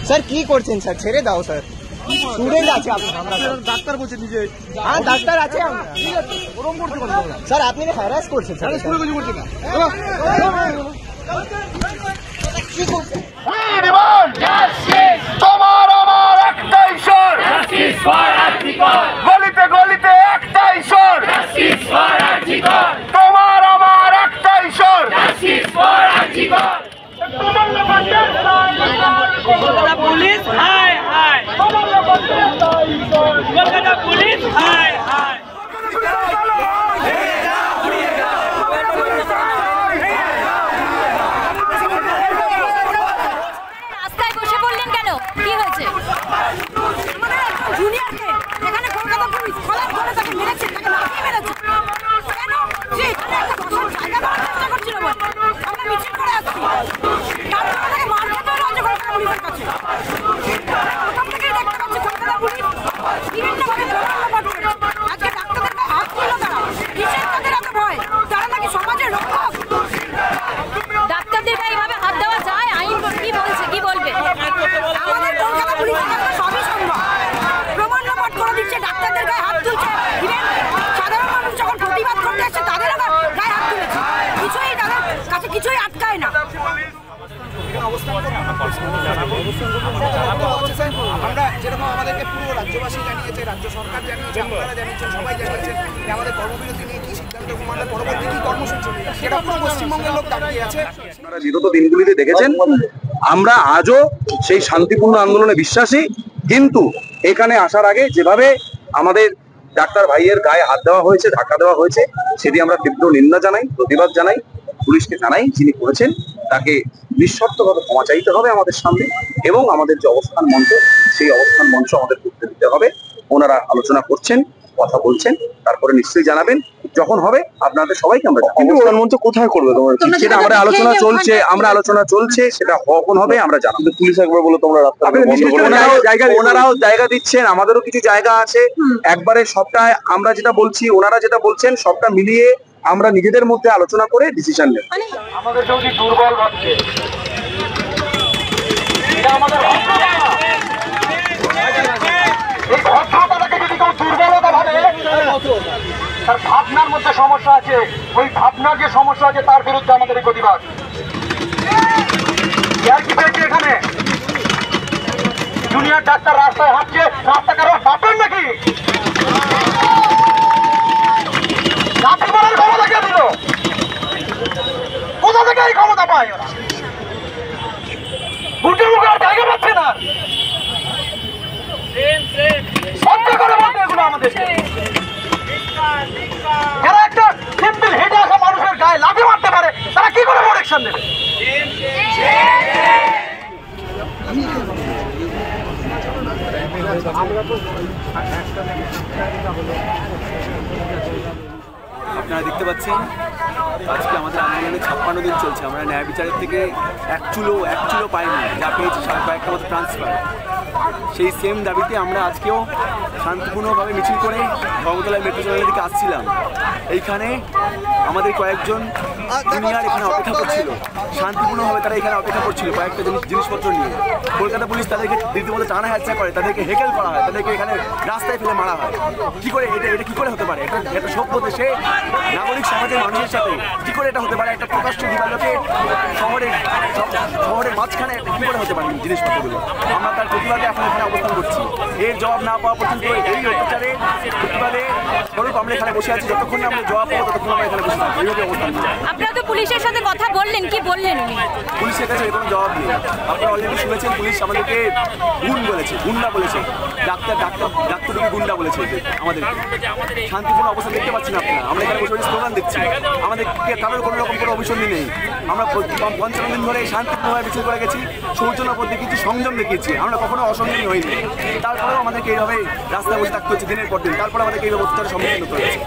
Sir কি করছেন sir? ছেড়ে দাও স্যার, স্টুডেন্ট আছে আমরা। ডাক্তার বলছে নিজে। হ্যাঁ ডাক্তার আছে আমরা। স্যার আপনি হ্যারাস করছেন স্যার। কি করছেন? তোমার আমার একটাই স্বর, গলিতে গলিতে একটাই স্বর, তোমার আমার একটাই স্বর। কলকাতা পুলিশ হায় হায়, কলকাতা পুলিশ হায় হায়। রাস্তায় বসে পড়লেন কেন? কি হয়েছে? জুনিয়রকে এখানে কলকাতা পুলিশ খোলা করে তাকে মেরেছে, তাকে লাফিয়ে মেরেছে। কেন? সে এখানে একটা বসার জায়গা দেওয়ার চেষ্টা করছিল বলে আমরা মিছিল করে আসছি। তার জন্য তাকে মার খেতে হলো আজ কলকাতা পুলিশের কাছে। প্রথম থেকেই দেখতে পাচ্ছি কলকাতা পুলিশ বিভিন্নভাবে প্রমাণ করেছে। আজকে ডাক্তারদের গায়ে হাত তুলল তারা। কিসের তাদের এত ভয়? তারা নাকি সমাজের রক্ষক। ডাক্তারদের গায়ে এইভাবে হাত দেওয়া যায়? আইন কি বলছে? কি বলবে? আমাদের কলকাতা পুলিশের কাছে সবই সম্ভব। প্রমাণ লোপাট করে দিচ্ছে, ডাক্তারদের গায়ে হাত তুলছে। সাধারণ মানুষ যখন প্রতিবাদ করতে আসছে তাদেরও গায়ে হাত তুলেছে। কিছুই তাদের কাছে কিছুই আটকায় না। আমরা যেরকম আমাদেরকে পুরো রাজ্যবাসী জানিয়েছে, রাজ্য সরকার জানিয়েছে, আপনারা জানিয়েছেন, সবাই জানিয়েছেন যে আমাদের কর্মবিরতি নিয়ে কি সিদ্ধান্ত, আমাদের পরবর্তী কি কর্মসূচি, সেটা পুরো পশ্চিমবঙ্গের লোক তাকিয়ে আছে। আপনারা বিগত দিনগুলিতে দেখেছেন আমরা আজও সেই শান্তিপূর্ণ আন্দোলনে বিশ্বাসী, কিন্তু এখানে আসার আগে যেভাবে আমাদের ডাক্তার ভাইয়ের গায়ে হাত দেওয়া হয়েছে, ধাক্কা দেওয়া হয়েছে, সেটি আমরা তীব্র নিন্দা জানাই, প্রতিবাদ জানাই, পুলিশকে জানাই যিনি করেছেন তাকে নিঃশর্তভাবে ক্ষমা চাইতে হবে আমাদের সামনে, এবং আমাদের যে অবস্থান মঞ্চ সেই অবস্থান মঞ্চ আমাদের করতে দিতে হবে। ওনারা আলোচনা করছেন, কথা বলছেন, তারপরে নিশ্চয়ই জানাবেন যখন হবে আপনাদের সবাইকে আমরা। কিন্তু মঞ্চ কোথায় করবে তোমার সেটা আমরা আলোচনা চলছে, সেটা কখন হবে আমরা জানাবো। পুলিশ একবার বলে তোমরা ওনারাও জায়গা দিচ্ছেন, আমাদেরও কিছু জায়গা আছে। একবারে সবটাই আমরা যেটা বলছি, ওনারা যেটা বলছেন সবটা মিলিয়ে আমরা নিজেদের মধ্যে আলোচনা করে ডিসিশন নেব। আমাদের যদি দুর্বল ভাবছে, এটা আমাদের এই ভদ্রতাটাকে যদি কেউ দুর্বলতা ভাবে, তার ভাবনার মধ্যে সমস্যা আছে। ওই ভাবনার যে সমস্যা আছে তার বিরুদ্ধে আমাদের এই প্রতিবাদ। এখানে জুনিয়র ডাক্তার রাস্তায় হাঁটছে, রাস্তা কারো ভাববেন নাকি? লাঠি মারার ক্ষমতা কে দিল? কোথা থেকে এই ক্ষমতা পায় ওরা? বুটের মুখে আর জায়গা পাচ্ছে না। সহ্য করে বলতে এগুলো আমাদেরকে। যারা একটা সিম্পল হেঁটে আসা মানুষের গায়ে লাঠি মারতে পারে, তারা কি করে প্রোটেকশন দেবে? আপনারা দেখতে পাচ্ছেন আজকে আমাদের আন্দোলনে 56 দিন চলছে। আমরা ন্যায় বিচারের থেকে এক চুলো পাইনি, যা পেয়েছি কয়েকটা মতো ট্রান্সফার। সেই সেম দাবিতে আমরা আজকেও শান্তিপূর্ণভাবে মিছিল করে ধর্মতলায় মেট্রো স্টেশনের দিকে আসছিলাম। এইখানে আমাদের কয়েকজন জুনিয়র এখানে অপেক্ষা করছিল, শান্তিপূর্ণভাবে তারা এখানে অপেক্ষা করছিল কয়েকটা জিনিসপত্র নিয়ে। কলকাতা পুলিশ তাদেরকে রীতিমতো টানা হেঁচড়া করে, তাদেরকে হেকেল করা হয়, তাদেরকে এখানে রাস্তায় ফেলে মারা হয়। কি করে এটা কি করে হতে পারে? একটা সভ্য দেশে নাগরিক সমাজের মানুষের সাথে কি করে এটা হতে পারে? একটা প্রকাশ্য দিবালোকে শহরের মাঝখানে কি করে হতে পারে জিনিসপত্রগুলো? আমরা তার প্রতিবাদে এখন এখানে অবস্থান করছি। এর জবাব না পাওয়া পর্যন্ত এই অত্যাচারে প্রতিবাদে স্বরূপ আমরা এখানে বসে আছি। যতক্ষণ না আমরা জবাব পাবো ততক্ষণ আমরা এখানে বসে থাকবো, এইভাবে অবস্থান। আপনারা তো পুলিশের সাথে কথা বললেন, কি বললেন উনি? পুলিশের কাছে কোনো জবাব নেই। আপনারা অলরেডি শুনেছেন পুলিশ আমাদেরকে গুন্ডা বলেছে, ডাক্তারকে গুন্ডা বলেছে আমাদেরকে। শান্তিপূর্ণ অবস্থা দেখতে পাচ্ছি না আপনারা। আমরা এখানে বসে স্লোগান দেখছি, আমাদেরকে কারোর কোনো রকম কোনো অভিসন্ধি নেই। আমরা 55 দিন ধরে শান্তিপূর্ণভাবে মিছিল করে গেছি, সৌজন্যপদ দেখিয়েছি, সংযম দেখিয়েছি, আমরা কখনো অসংযমী হইনি। তারপরেও আমাদেরকে এইভাবে রাস্তায় বসে থাকতে হচ্ছে দিনের পর দিন। তারপরে আমাদেরকে এইভাবে অত্যাচারের সম্মুখীন হতে হচ্ছে।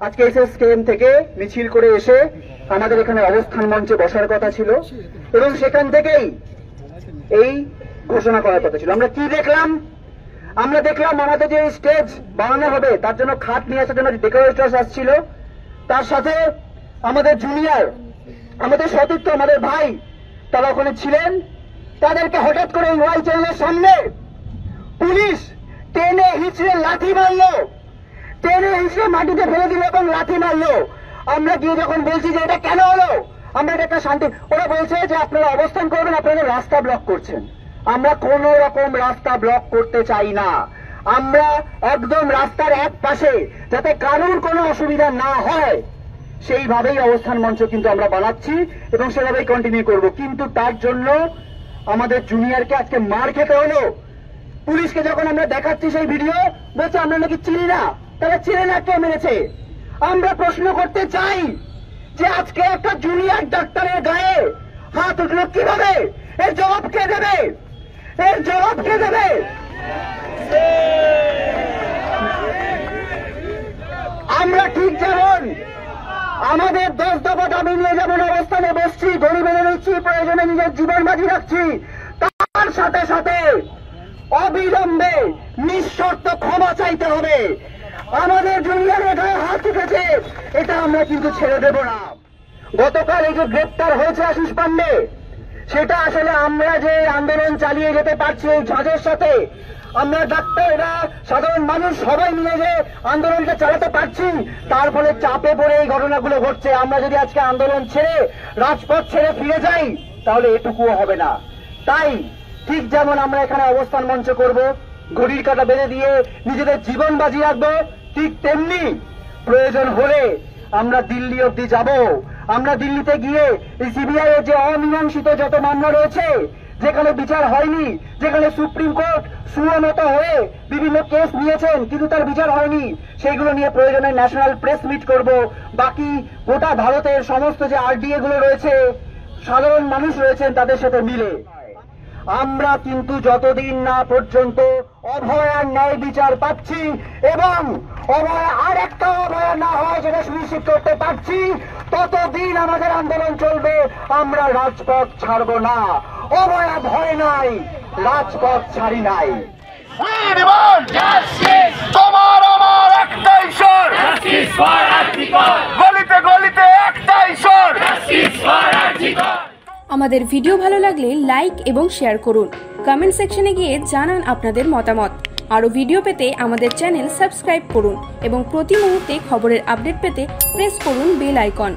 আজকে এসএসকেএম থেকে মিছিল করে এসে আমাদের এখানে অবস্থান মঞ্চে বসার কথা ছিল, এবং সেখান থেকেই এই ঘোষণা করার কথা ছিল। আমরা কি দেখলাম? আমরা দেখলাম আমাদের যে স্টেজ বানানো হবে তার জন্য খাট নিয়ে আসার জন্য ডেকোরেটর্স আসছিল, তার সাথে আমাদের জুনিয়র, আমাদের সতীর্থ, আমাদের ভাই তারা ওখানে ছিলেন। তাদেরকে হঠাৎ করে ওয়াই চ্যানেলের সামনে পুলিশ টেনে হিঁচড়ে লাথি মারলো, টেনে হিঁচড়ে মাটিতে ফেলে দিল এবং লাথি মারলো। আমরা গিয়ে যখন বলছি যে এটা কেন হলো, আমরা এটা একটা শান্তি, ওরা বলছে যে আপনারা অবস্থান করবেন, আপনারা রাস্তা ব্লক করছেন। আমরা কোন রকম রাস্তা ব্লক করতে চাই না, আমরা একদম রাস্তার এক পাশে যাতে কারোর কোনো অসুবিধা না হয় সেইভাবেই অবস্থান মঞ্চ কিন্তু আমরা বানাচ্ছি এবং সেভাবেই কন্টিনিউ করব। কিন্তু তার জন্য আমাদের জুনিয়রকে আজকে মার খেতে হলো। পুলিশকে যখন আমরা দেখাচ্ছি সেই ভিডিও, বলছে আমরা নাকি চিনি না, তারা চিনে না কে মেরেছে। আমরা প্রশ্ন করতে চাই যে আজকে একটা জুনিয়র ডাক্তারের গায়ে হাত উঠলো কিভাবে? এর জবাব কে দেবে? এর জবাব কে দেবে? আমরা ঠিক যেমন আমাদের 10 দফা দাবি নিয়ে যেমন অবস্থানে বসছি, গড়ি মেনে নিচ্ছি, প্রয়োজনে নিজের জীবন বাজি রাখছি, তার সাথে সাথে অবিলম্বে নিঃশর্ত ক্ষমা চাইতে হবে। আমাদের জুনিয়রের গায়ে হাত উঠেছে, এটা আমরা কিন্তু ছেড়ে দেব না। গতকাল এই যে গ্রেপ্তার হয়েছে আশিস পান্ডে, সেটা আসলে আমরা যে আন্দোলন চালিয়ে যেতে পারছি এই ঝাঁজের সাথে, আমরা ডাক্তাররা, সাধারণ মানুষ সবাই মিলে যে আন্দোলনটা চালাতে পারছি, তার ফলে চাপে পড়ে এই ঘটনাগুলো ঘটছে। আমরা যদি আজকে আন্দোলন ছেড়ে রাজপথ ছেড়ে ফিরে যাই তাহলে এটুকুও হবে না। তাই ঠিক যেমন আমরা এখানে অবস্থান মঞ্চ করব, ঘড়ির কাঁটা বেঁধে দিয়ে নিজেদের জীবন বাজি রাখবো, ঠিক তেমনি প্রয়োজন হলে আমরা দিল্লি অব্দি যাব। আমরা দিল্লিতে গিয়ে এই সিবিআই এর যে অমীমাংসিত যত মামলা রয়েছে, যেখানে বিচার হয়নি, যেখানে সুপ্রিম কোর্ট সুমত হয়ে বিভিন্ন কেস নিয়েছেন কিন্তু তার বিচার হয়নি, সেইগুলো নিয়ে প্রয়োজনে ন্যাশনাল প্রেস মিট করব। বাকি গোটা ভারতের সমস্ত যে আরডিএ গুলো রয়েছে, সাধারণ মানুষ রয়েছেন তাদের সাথে মিলে আমরা কিন্তু যতদিন না পর্যন্ত অভয়ার ন্যায় বিচার পাচ্ছি এবং অভয় আর একটা অভয় না হয় যেটা সুনিশ্চিত করতে পারছি, ততদিন আমাদের আন্দোলন চলবে। আমরা রাজপথ ছাড়ব না। অভয়া ভয় নাই, রাজপথ ছাড়ি নাই। তোমার আমার একটাই স্বর, গলিতে গলিতে একটাই স্বর। আমাদের ভিডিও ভালো লাগলে লাইক এবং শেয়ার করুন। কমেন্ট সেকশনে গিয়ে জানান আপনাদের মতামত। আরও ভিডিও পেতে আমাদের চ্যানেল সাবস্ক্রাইব করুন এবং প্রতি মুহূর্তে খবরের আপডেট পেতে প্রেস করুন বেল আইকন।